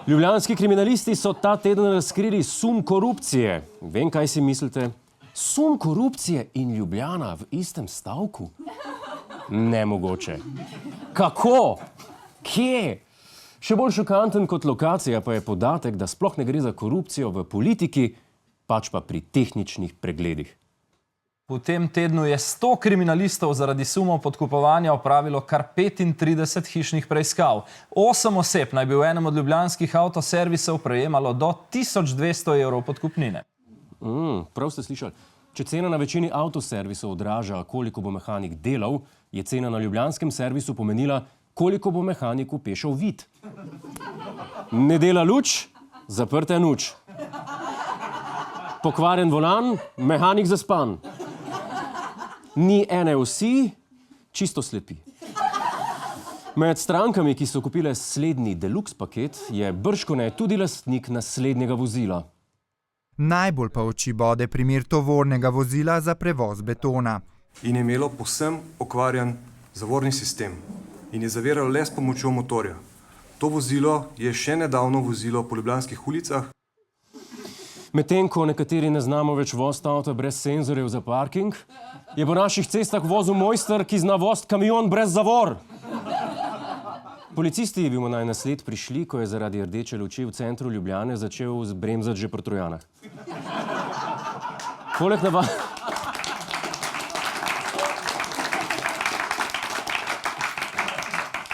Ljubljanski kriminalisti so ta teden razkrili sum korupcije. Vem, kaj si mislite? Sum korupcije in Ljubljana v istem stavku? Nemogoče. Kako? Kje? Še bolj šokanten kot lokacija pa je podatek, da sploh ne gre za korupcijo v politiki, pač pa pri tehničnih pregledih. V tem tednu je 100 kriminalistov zaradi sumov podkupovanja opravilo kar 35 hišnih preiskav. 8 oseb naj bi v enem od ljubljanskih avtoservisov prejemalo do 1200 evrov podkupnine. Prav ste slišali. Če cena na večini avtoservisov odraža, koliko bo mehanik delal, je cena na ljubljanskem servisu pomenila, koliko bo mehaniku pešal vid. Ne dela luč, zaprta nuč. Pokvarjen volan, mehanik zaspan. Ni ene osi, čisto slepi. Med strankami, ki so kupile slednji deluxe paket, je bržkone tudi lastnik naslednjega vozila. Najbolj pa oči bode primer tovornega vozila za prevoz betona. In je imelo povsem okvarjen zavorni sistem in je zaviralo le s pomočjo motorja. To vozilo je še nedavno vozilo po ljubljanskih ulicah. Medtem ko nekateri ne znamo več voziti avta brez senzorjev za parking, je po naših cestah vozil mojster, ki zna voziti kamion brez zavor. Policisti bi mu naj na sled prišli, ko je zaradi rdeče luči v centru Ljubljane začel bremzati že pri Trojanah.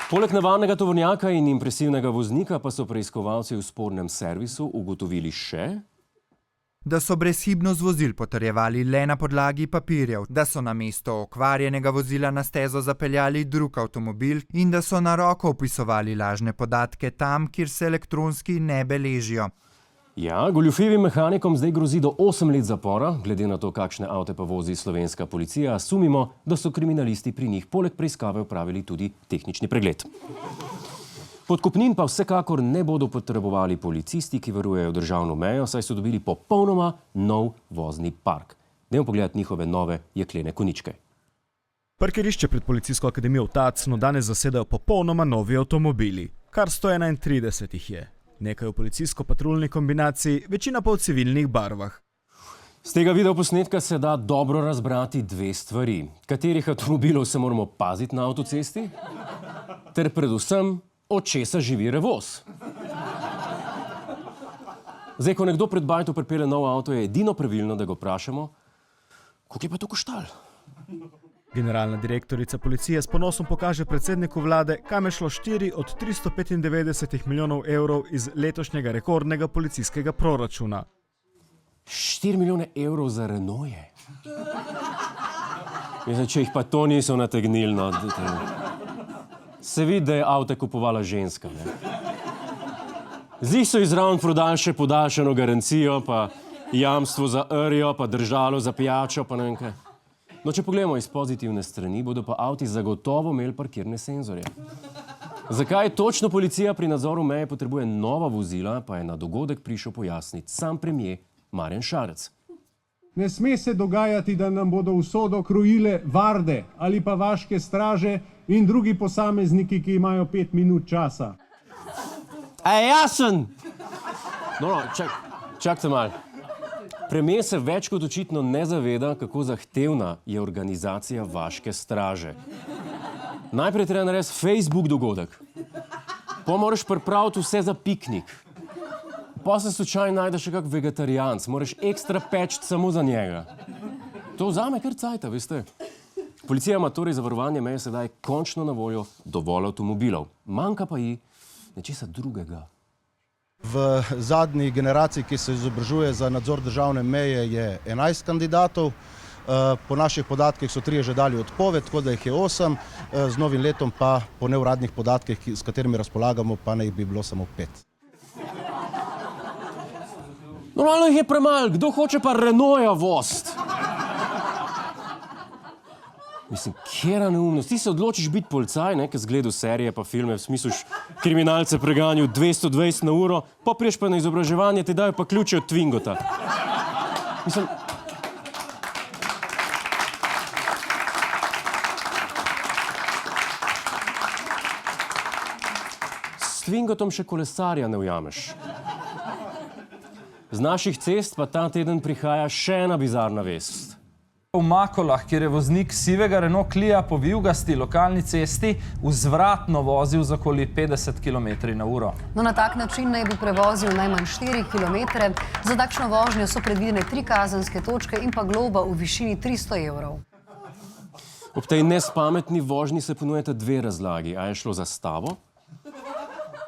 Poleg navadnega tovornjaka in impresivnega voznika pa so preiskovalci v spornem servisu ugotovili še, da so brezhibnost vozil potrjevali le na podlagi papirjev, da so namesto okvarjenega vozila na stezo zapeljali drug avtomobil in da so na roko vpisovali lažne podatke tam, kjer se elektronski ne beležijo. Ja, goljufivim mehanikom zdaj grozi do 8 let zapora, glede na to, kakšne avte pa vozi slovenska policija, sumimo, da so kriminalisti pri njih poleg preiskave opravili tudi tehnični pregled. Podkupnin pa vsekakor ne bodo potrebovali policisti, ki varujejo državno mejo, saj so dobili popolnoma nov vozni park. Dajmo pogledati njihove nove jeklene koničke. Parkirišče pred Policijsko akademijo v Tacnu danes zasedajo popolnoma novi avtomobili. Kar 131 jih je. Nekaj v policijsko-patruljni kombinaciji, večina pa v civilnih barvah. Z tega videoposnetka se da dobro razbrati dve stvari. Katerih avtomobilov se moramo paziti na avtocesti? Ter predvsem, od česa živi revoz. Zdaj, ko nekdo pred bajto pripelje nov avto, je edino pravilno, da ga vprašamo, koliko je pa to koštalo? Generalna direktorica policije s ponosom pokaže predsedniku vlade, kam je šlo 4 od 395 milijonov evrov iz letošnjega rekordnega policijskega proračuna. 4 milijone evrov za Renaultje. Mislim, če jih pa to niso nategnili, no. Se vidi, da je avto kupovala ženska, ne. Zdaj so izraven prodali še podaljšano garancijo, pa jamstvo za rjo, pa držalo za pijačo, pa ne vem kaj. No, če pogledamo iz pozitivne strani, bodo pa avti zagotovo imeli parkirne senzorje. Zakaj točno policija pri nadzoru meje potrebuje nova vozila, pa je na dogodek prišel pojasniti sam premier Marjan Šarec. Ne sme se dogajati, da nam bodo usodo krojile varde ali pa vaške straže in drugi posamezniki, ki imajo 5 minut časa. A je jasen? No, čakajte malo. Premier se več kot očitno ne zaveda, kako zahtevna je organizacija vaške straže. Najprej treba narediti Facebook dogodek. Pa moraš pripraviti vse za piknik. Pa se slučajno najdeš še kak vegetarijanc, moraš ekstra pečiti samo za njega. To vzame kar cajta, veste. Policija ima torej za varovanje meje sedaj končno na voljo dovolj avtomobilov. Manjka pa ji nečesa drugega. V zadnji generaciji, ki se izobražuje za nadzor državne meje, je 11 kandidatov. Po naših podatkih so 3 že dali odpoved, tako da jih je 8. Z novim letom pa po neuradnih podatkih, s katerimi razpolagamo, pa naj bi bilo samo 5. Normalno jih je premalo, kdo hoče pa Renaultja voziti? Mislim, kjera neumnost. Ti se odločiš biti policaj, ne, ki zgledu serije pa filme, v smislu kriminalce preganju 220 na uro, pa priješ pa na izobraževanje, ti dajo pa ključe od Twingota. Mislim... S Twingotom še kolesarja ne ujameš. Z naših cest pa ta teden prihaja še ena bizarna vest. V Makolah, kjer je voznik sivega Renault Clio po vijugasti lokalni cesti vzvratno vozil z okoli 50 km/h. No, na tak način naj bi prevozil najmanj 4 km. Za takšno vožnjo so predvidene 3 kazenske točke in pa globa v višini 300 evrov. Ob tej nespametni vožnji se ponujata dve razlagi. A je šlo za stavo?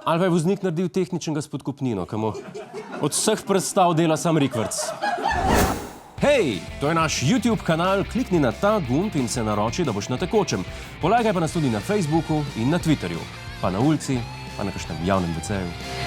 Ali pa je voznik naredil tehničnega s podkupnino, ki mu od vseh predstav dela sam rikvrc. Hej, to je naš YouTube kanal, klikni na ta gumb in se naroči, da boš na tekočem. Polajkaj pa nas tudi na Facebooku in na Twitterju, pa na ulici, pa na kakšnem javnem WC-ju.